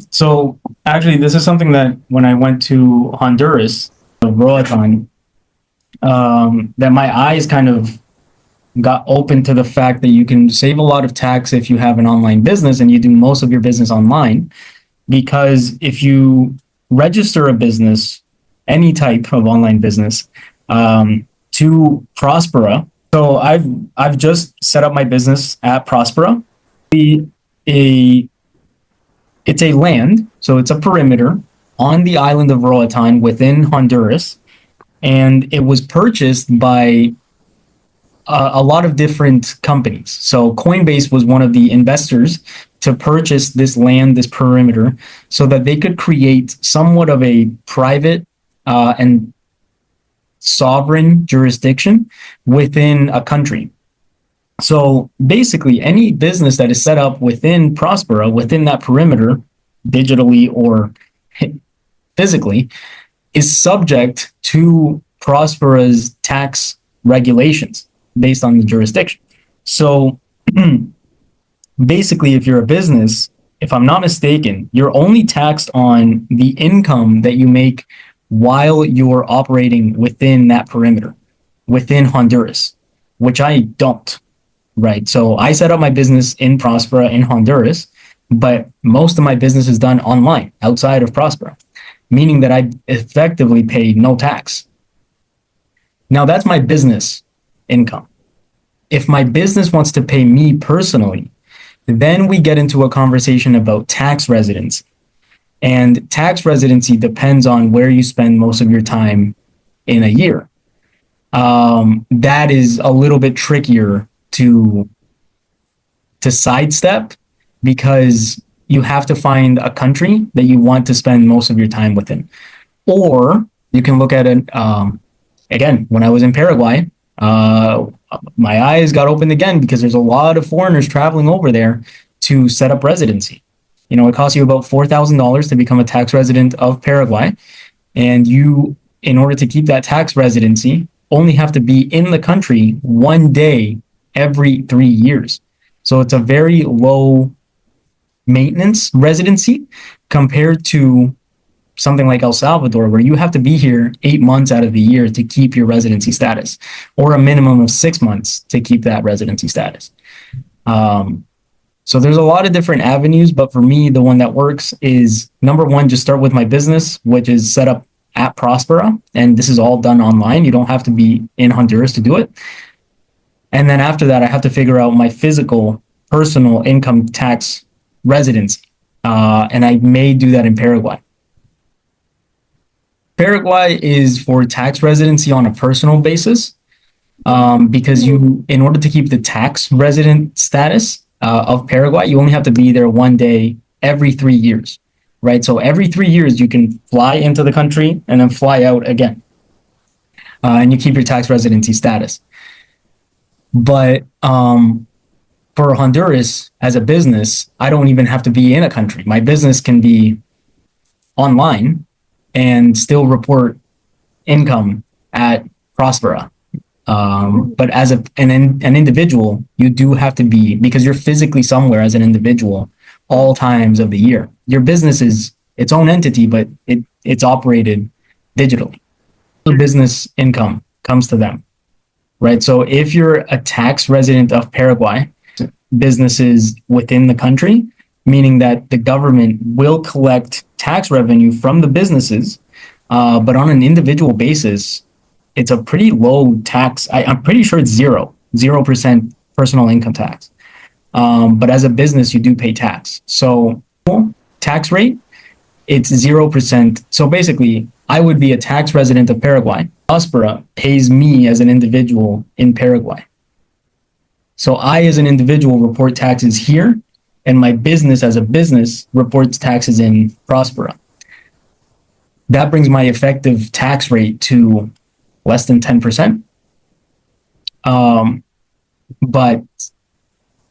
So actually, this is something that when I went to Honduras, Roatan, that my eyes kind of got open to the fact that you can save a lot of tax if you have an online business and you do most of your business online. Because if you register a business, any type of online business, to Prospera, so I've just set up my business at Prospera. A It's a land, so it's a perimeter on the island of Roatan within Honduras, and it was purchased by a lot of different companies. So Coinbase was one of the investors to purchase this land, this perimeter, so that they could create somewhat of a private and sovereign jurisdiction within a country. So basically, any business that is set up within Prospera, within that perimeter, digitally or physically, is subject to Prospera's tax regulations based on the jurisdiction. So basically, if you're a business, if I'm not mistaken, you're only taxed on the income that you make while you're operating within that perimeter, within Honduras, which I don't. Right. So I set up my business in Prospera in Honduras, but most of my business is done online outside of Prospera, meaning that I effectively pay no tax. Now that's my business income. If my business wants to pay me personally, then we get into a conversation about tax residency. And tax residency depends on where you spend most of your time in a year. That is a little bit trickier to sidestep because you have to find a country that you want to spend most of your time within. Or you can look at it again. When I was in Paraguay, my eyes got opened again because there's a lot of foreigners traveling over there to set up residency. You know, it costs you about $4,000 to become a tax resident of Paraguay, and you, in order to keep that tax residency, only have to be in the country 1 day every 3 years. So it's a very low maintenance residency compared to something like El Salvador, where you have to be here 8 months out of the year to keep your residency status, or a minimum of 6 months to keep that residency status. So there's a lot of different avenues, but for me, the one that works is number one, just start with my business, which is set up at Prospera. And this is all done online. You don't have to be in Honduras to do it. And then after that, I have to figure out my physical personal income tax residency. And I may do that in Paraguay. Paraguay is for tax residency on a personal basis, because you, in order to keep the tax resident status of Paraguay, you only have to be there 1 day every 3 years, right? So every 3 years, you can fly into the country and then fly out again. And you keep your tax residency status. But for Honduras, as a business, I don't even have to be in a country. My business can be online and still report income at Prospera. But as an individual, you do have to be, because you're physically somewhere as an individual all times of the year. Your business is its own entity, but it's operated digitally. The business income comes to them, right? So if you're a tax resident of Paraguay, businesses within the country, meaning that the government will collect tax revenue from the businesses, but on an individual basis, it's a pretty low tax. I'm pretty sure it's 0% personal income tax. But as a business, you do pay tax. So tax rate, it's 0%. So basically, I would be a tax resident of Paraguay. Prospera pays me as an individual in Paraguay. So I, as an individual, report taxes here, and my business as a business reports taxes in Prospera. That brings my effective tax rate to less than 10%. But,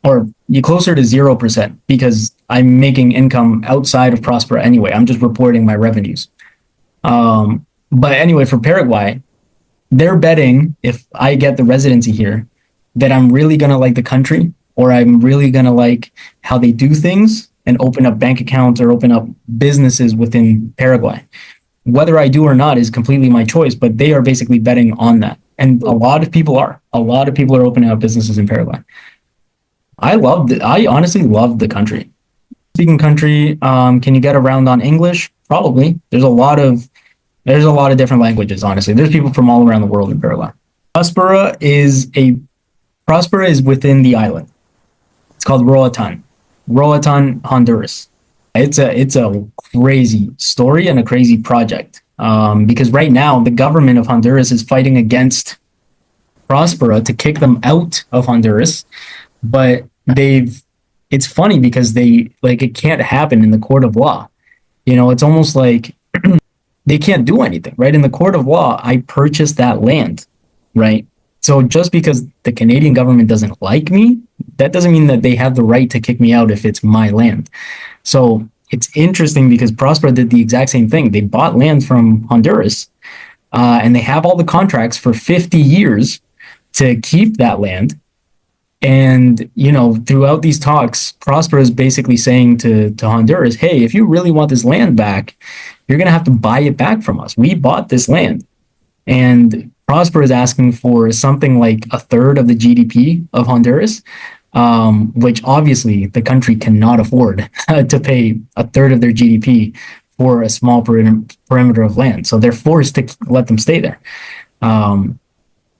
or you closer to 0%, because I'm making income outside of Prospera anyway. I'm just reporting my revenues. But anyway, for Paraguay, they're betting if I get the residency here that I'm really going to like the country, or I'm really going to like how they do things, and open up bank accounts or open up businesses within Paraguay. Whether I do or not is completely my choice, but they are basically betting on that. And a lot of people are. A lot of people are opening up businesses in Paraguay. I honestly love the country. Speaking country, can you get around on English? Probably. There's a lot of different languages, honestly. There's people from all around the world in Paraguay. Prospera is within the island. It's called Roatan. Roatan, Honduras. It's a crazy story and a crazy project. Because right now the government of Honduras is fighting against Prospera to kick them out of Honduras, but it's funny because it can't happen in the court of law. It's almost like they can't do anything, right? In the court of law, I purchased that land, right? So just because the Canadian government doesn't like me, that doesn't mean that they have the right to kick me out if it's my land. So it's interesting because Prospera did the exact same thing. They bought land from Honduras, and they have all the contracts for 50 years to keep that land. And, throughout these talks, Prospera is basically saying to Honduras, hey, if you really want this land back, you're going to have to buy it back from us. We bought this land. And Prospera is asking for something like a third of the GDP of Honduras, which obviously the country cannot afford to pay a third of their GDP for a small perimeter of land. So they're forced to let them stay there.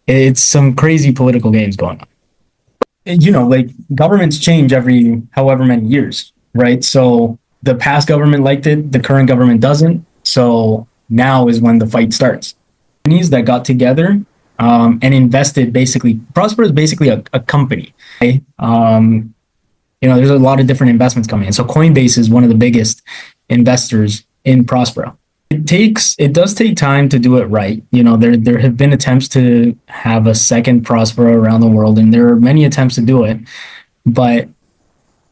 It's some crazy political games going on. Governments change every however many years, right? So the past government liked it, the current government doesn't. So now is when the fight starts. Companies that got together and invested Prospera is basically a company. Okay? There's a lot of different investments coming in. So Coinbase is one of the biggest investors in Prospera. It does take time to do it right. There have been attempts to have a second Prospera around the world, and there are many attempts to do it, but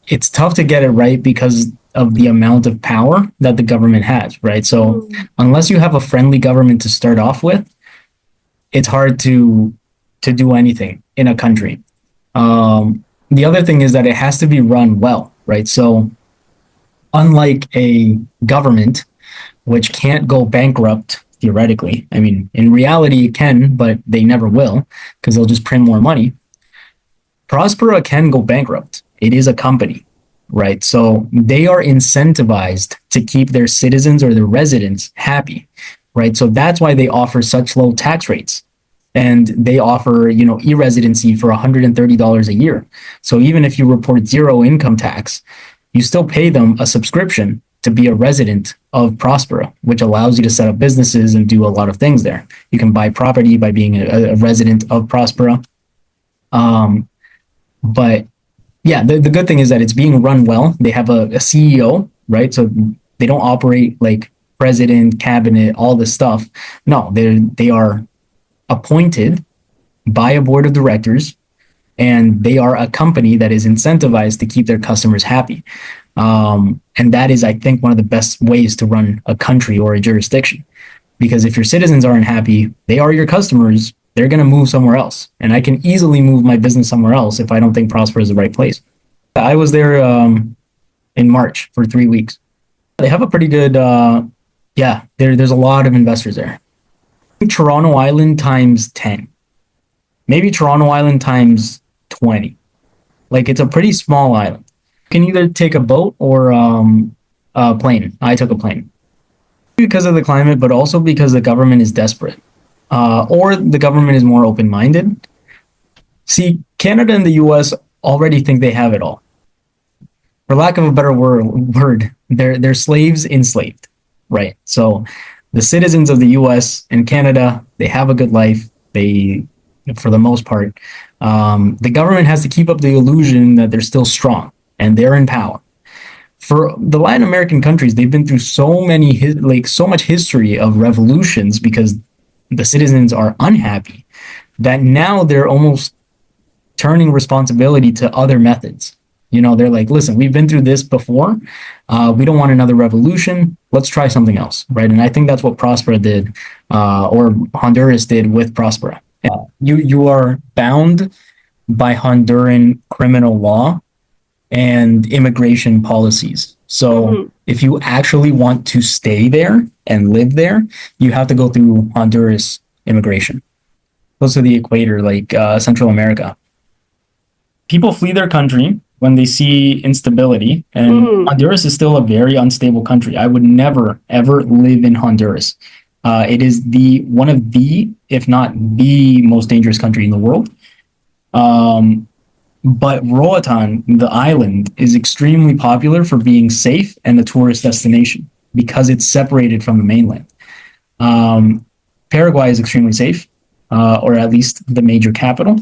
it's tough to get it right because of the amount of power that the government has, right? So unless you have a friendly government to start off with, it's hard to do anything in a country. The other thing is that it has to be run well, right? So unlike a government, which can't go bankrupt theoretically. I mean, in reality, it can, but they never will because they'll just print more money. Prospera can go bankrupt. It is a company, right? So they are incentivized to keep their citizens or their residents happy, right? So that's why they offer such low tax rates. And they offer, e-residency for $130 a year. So even if you report zero income tax, you still pay them a subscription to be a resident of Prospera, which allows you to set up businesses and do a lot of things there. You can buy property by being a resident of Prospera. But yeah, the good thing is that it's being run well. They have a CEO, right? So they don't operate like president, cabinet, all this stuff. No, they are appointed by a board of directors, and they are a company that is incentivized to keep their customers happy. And that is, I think, one of the best ways to run a country or a jurisdiction. Because if your citizens aren't happy, they are your customers, they're going to move somewhere else. And I can easily move my business somewhere else if I don't think Prospera is the right place. I was there in March for 3 weeks. They have a pretty good, there's a lot of investors there. Toronto Island times 10. Maybe Toronto Island times 20. It's a pretty small island. You can either take a boat or a plane. I took a plane because of the climate, but also because the government is desperate, or the government is more open-minded. See, Canada and the U.S. already think they have it all. For lack of a better word, they're slaves enslaved, right? So the citizens of the U.S. and Canada, they have a good life. For the most part, the government has to keep up the illusion that they're still strong and they're in power. For the Latin American countries, they've been through so much history of revolutions because the citizens are unhappy that now they're almost turning responsibility to other methods. They're like, listen, we've been through this before. We don't want another revolution. Let's try something else, right? And I think that's what Prospera did, or Honduras did with Prospera. You are bound by Honduran criminal law and immigration policies. So if you actually want to stay there and live there, you have to go through Honduras immigration. Close to the equator, like Central America. People flee their country when they see instability, and Honduras is still a very unstable country. I would never ever live in Honduras. It is the one of the, if not the most dangerous country in the world. But Roatan, the island, is extremely popular for being safe and a tourist destination because it's separated from the mainland. Paraguay is extremely safe, or at least the major capital.